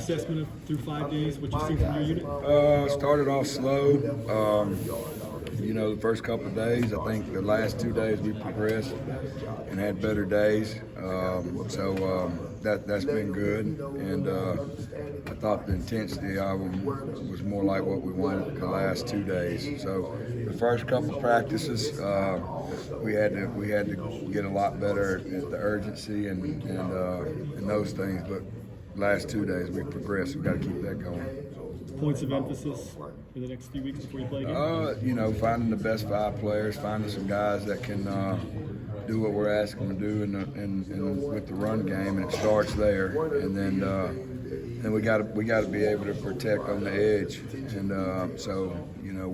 assessment through 5 days, what you've seen from your unit? Started off slow. The first couple of days, I think the last 2 days we progressed and had better days. That's been good. And I thought the intensity of them was more like what we wanted the last 2 days. So the first couple of practices, we had to get a lot better at the urgency and those things. But last 2 days we progressed. We've got to keep that going. Points of emphasis for the next few weeks before you play again? Finding the best 5 players, finding some guys that can do what we're asking them to do in with the run game, and it starts there. And then we got to be able to protect on the edge, and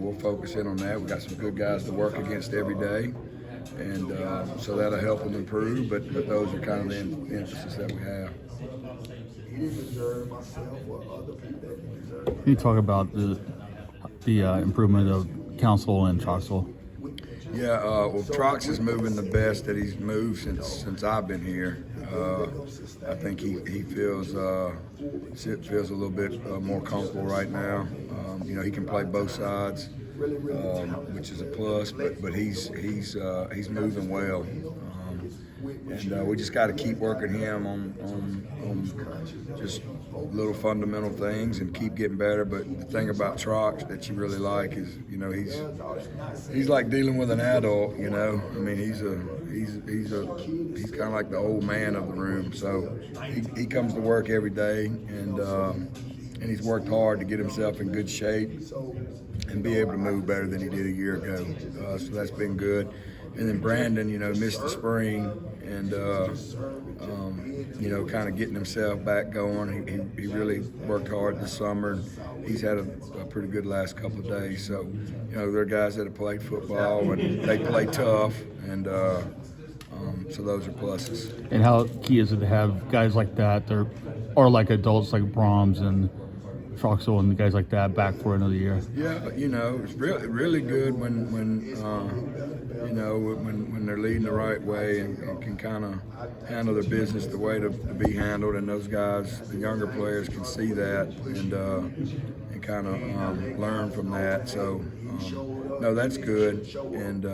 we'll focus in on that. We got some good guys to work against every day, and so that'll help them improve. But those are kind of the emphasis that we have. Can you talk about the improvement of Council and Troxel? Yeah, Trox is moving the best that he's moved since I've been here. I think he feels a little bit more comfortable right now. He can play both sides, which is a plus. But he's moving well. And we just got to keep working him on just little fundamental things and keep getting better. But the thing about Trox that you really like is, he's like dealing with an adult. I mean, he's kind of like the old man of the room. So he comes to work every day, and he's worked hard to get himself in good shape and be able to move better than he did a year ago. So that's been good. And then Brandon, missed the spring and, kind of getting himself back going. He really worked hard this summer. He's had a pretty good last couple of days. So, there are guys that have played football and they play tough, and so those are pluses. And how key is it to have guys like that, or like adults like Brahms and Troxel and guys like that back for another year? Yeah, it's really good when they're leading the right way and can kind of handle their business the way to be handled, and those guys, the younger players, can see that and kind of learn from that. So no, that's good, and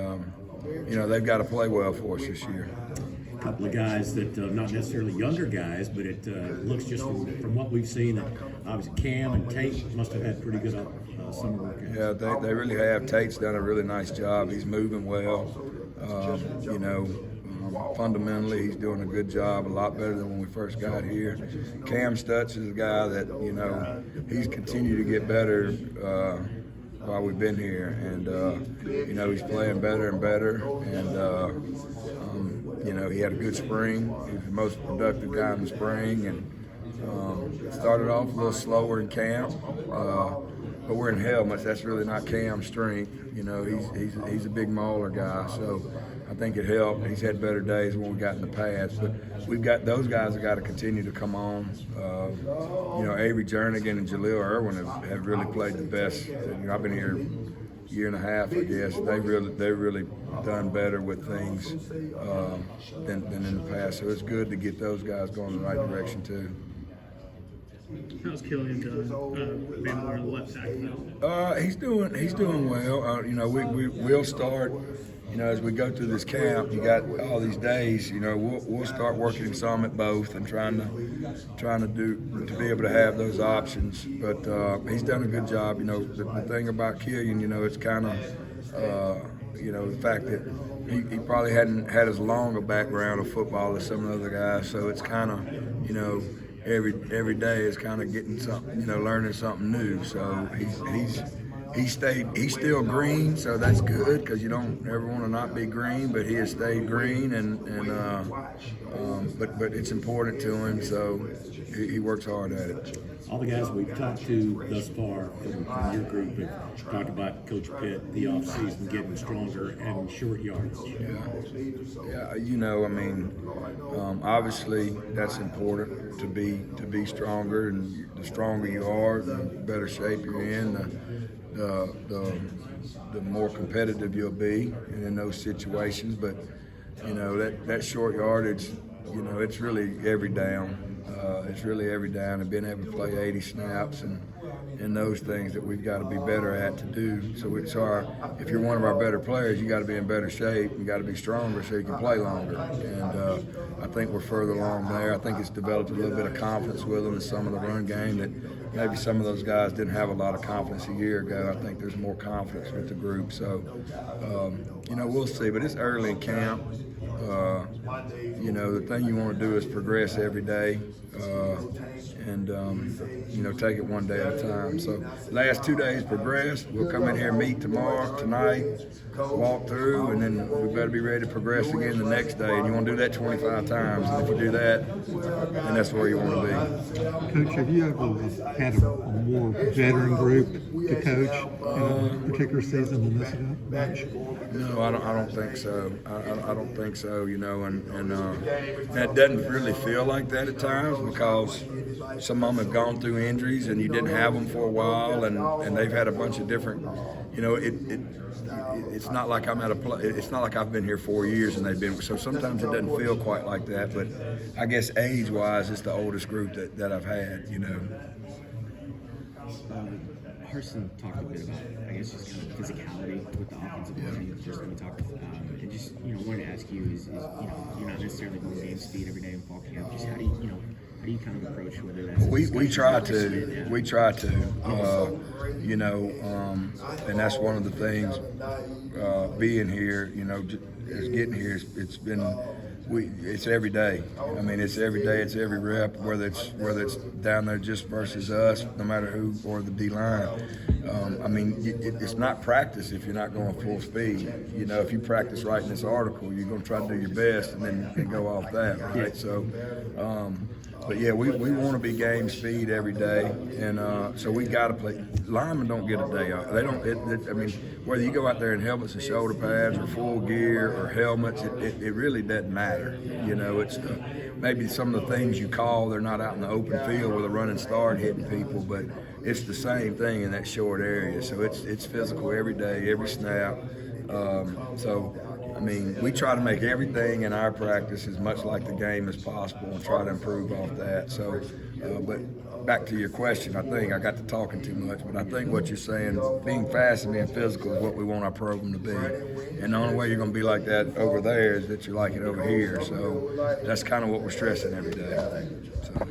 they've got to play well for us this year. A couple of guys that not necessarily younger guys, but it looks just from what we've seen that obviously Cam and Tate must have had pretty good summer workouts. Yeah, they really have. Tate's done a really nice job. He's moving well. Fundamentally, he's doing a good job, a lot better than when we first got here. Cam Stutz is a guy that, he's continued to get better while we've been here. And, he's playing better and better. And, he had a good spring. He was the most productive guy in the spring. And started off a little slower in camp. But we're in helmets. That's really not Cam's strength. He's a big mauler guy. So I think it helped. He's had better days when we got in the past. But we've got those guys that got to continue to come on. Avery Jernigan and Jaleel Irwin have really played the best. I've been here a year and a half, I guess. They've really done better with things than in the past. So it's good to get those guys going in the right direction too. How's Killian done? Being more left tackle? He's doing well. We'll start. As we go through this camp, you got all these days. We'll start working some at both and trying to be able to have those options. But he's done a good job. The thing about Killian, it's kind of the fact that he probably hadn't had as long a background of football as some of the other guys. So it's kind of every day is kind of getting something, learning something new. So he's still green, so that's good because you don't ever want to not be green. But he has stayed green, but it's important to him, so he works hard at it. All the guys we've talked to thus far from your group have talked about Coach Pitt, the offseason getting stronger and short yardage. Yeah, obviously that's important to be stronger, and the stronger you are, the better shape you're in, the more competitive you'll be in those situations. But that short yardage, it's really every down. It's really every down and being able to play 80 snaps and those things that we've got to be better at to do. So if you're one of our better players, you got to be in better shape. You got to be stronger so you can play longer. And I think we're further along there. I think it's developed a little bit of confidence with them in some of the run game that maybe some of those guys didn't have a lot of confidence a year ago. I think there's more confidence with the group. So, we'll see. But it's early in camp. The thing you want to do is progress every day and take it one day at a time. So last 2 days progressed. We'll come in here, meet tonight, walk through, and then we better be ready to progress again the next day. And you want to do that 25 times. And if you do that, then that's where you want to be. Coach, have you ever had a more veteran group to coach in a particular season than this match? No, I don't think so. I don't think so. And that doesn't really feel like that at times because some of them have gone through injuries and you didn't have them for a while, and they've had a bunch of different. It's not like I'm at a play. It's not like I've been here 4 years and they've been. So sometimes it doesn't feel quite like that. But I guess age-wise, it's the oldest group that I've had. Harsin talked a bit about, I guess, just kind of physicality with the offensive line. Just when we talked, and just wanted to ask you is you're not necessarily going game speed every day in fall camp. Just how do you kind of approach whether that's we try to, and that's one of the things. Being here, is getting here. It's every day. I mean, it's every day. It's every rep. Whether it's down there just versus us, no matter who, or the D line. It's not practice if you're not going full speed. If you practice writing this article, you're going to try to do your best and go off that, right? So, but yeah, we want to be game speed every day, and so we got to play. Linemen don't get a day off. They don't. Whether you go out there in helmets and shoulder pads or full gear or helmets, it really doesn't matter. It's maybe some of the things you call. They're not out in the open field with a running start hitting people, but it's the same thing in that short area. So it's physical every day, every snap. We try to make everything in our practice as much like the game as possible and try to improve off that. So, but back to your question, I think I got to talking too much, but I think what you're saying, being fast and being physical is what we want our program to be. And the only way you're going to be like that over there is that you like it over here. So that's kind of what we're stressing every day. So.